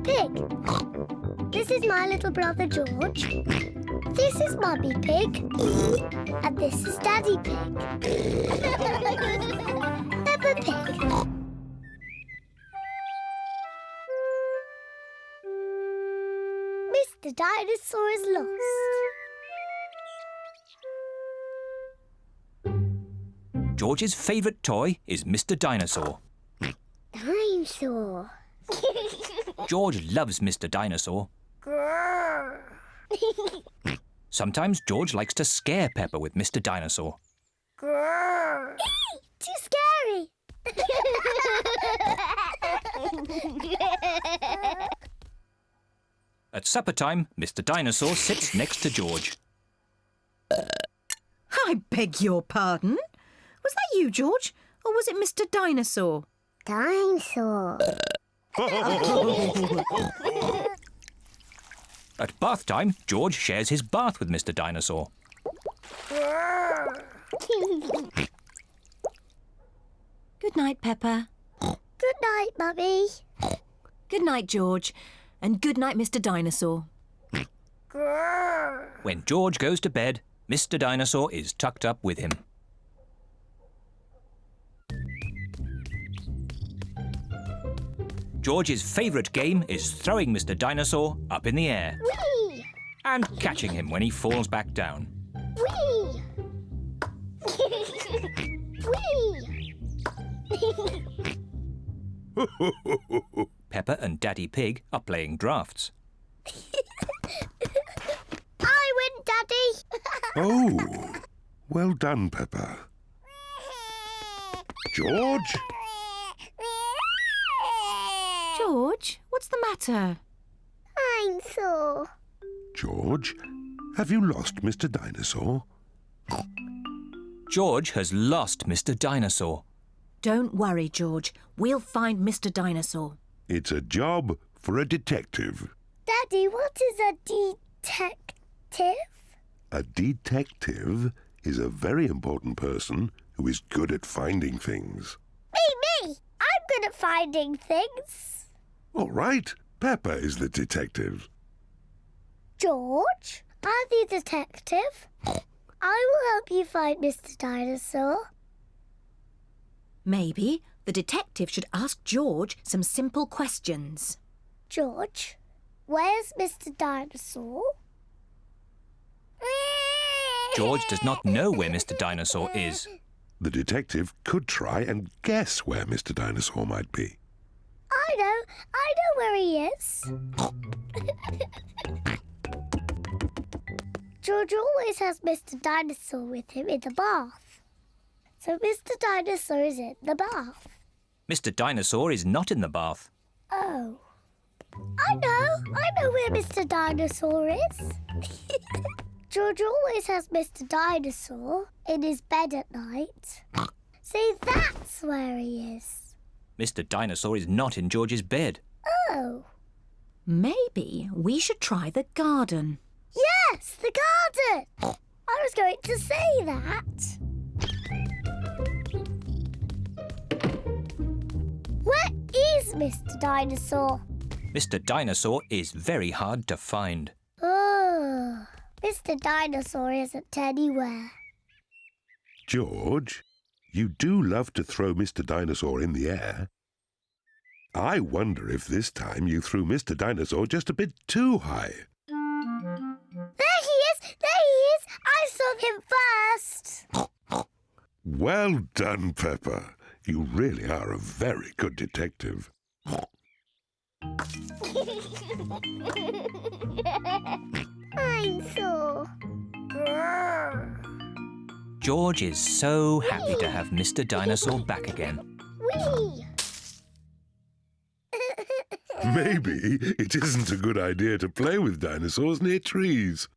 Pig. This is my little brother George. This is Mummy Pig. And this is Daddy Pig. Peppa Pig. Mr Dinosaur is lost. George's favourite toy is Mr Dinosaur. Dinosaur. George loves Mr Dinosaur. Sometimes George likes to scare Peppa with Mr Dinosaur. Too scary. At supper time, Mr Dinosaur sits next to George. I beg your pardon? Was that you, George? Or was it Mr Dinosaur? Dinosaur. At bath time, George shares his bath with Mr Dinosaur. Good night, Peppa. Good night, Mummy. Good night, George. And good night, Mr Dinosaur. When George goes to bed, Mr Dinosaur is tucked up with him. George's favourite game is throwing Mr Dinosaur up in the air Whee! and catching him when he falls back down. Whee! Whee! Peppa and Daddy Pig are playing drafts. I win, Daddy. Oh, well done, Peppa. George? George, what's the matter? Dinosaur. George, have you lost Mr Dinosaur? George has lost Mr Dinosaur. Don't worry, George. We'll find Mr Dinosaur. It's a job for a detective. Daddy, what is a detective? A detective is a very important person who is good at finding things. Me! I'm good at finding things. All right, Peppa is the detective. George, I'm the detective. I will help you find Mr Dinosaur. Maybe the detective should ask George some simple questions. George, where's Mr Dinosaur? George does not know where Mr. Dinosaur is. The detective could try and guess where Mr. Dinosaur might be. I know where he is. George always has Mr. Dinosaur with him in the bath. So Mr. Dinosaur is in the bath. Mr. Dinosaur is not in the bath. Oh. I know where Mr. Dinosaur is. George always has Mr. Dinosaur in his bed at night. See, that's where he is. Mr. Dinosaur is not in George's bed. Oh. Maybe we should try the garden. Yes, the garden. I was going to say that. Where is Mr. Dinosaur? Mr. Dinosaur is very hard to find. Oh, Mr. Dinosaur isn't anywhere. George, you do love to throw Mr. Dinosaur in the air. I wonder if this time you threw Mr. Dinosaur just a bit too high. There he is! There he is! I saw him first! Well done, Peppa. You really are a very good detective. Dinosaur. George is so happy to have Mr. Dinosaur back again. Whee! Maybe it isn't a good idea to play with dinosaurs near trees.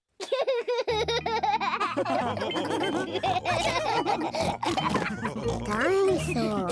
Dinosaur.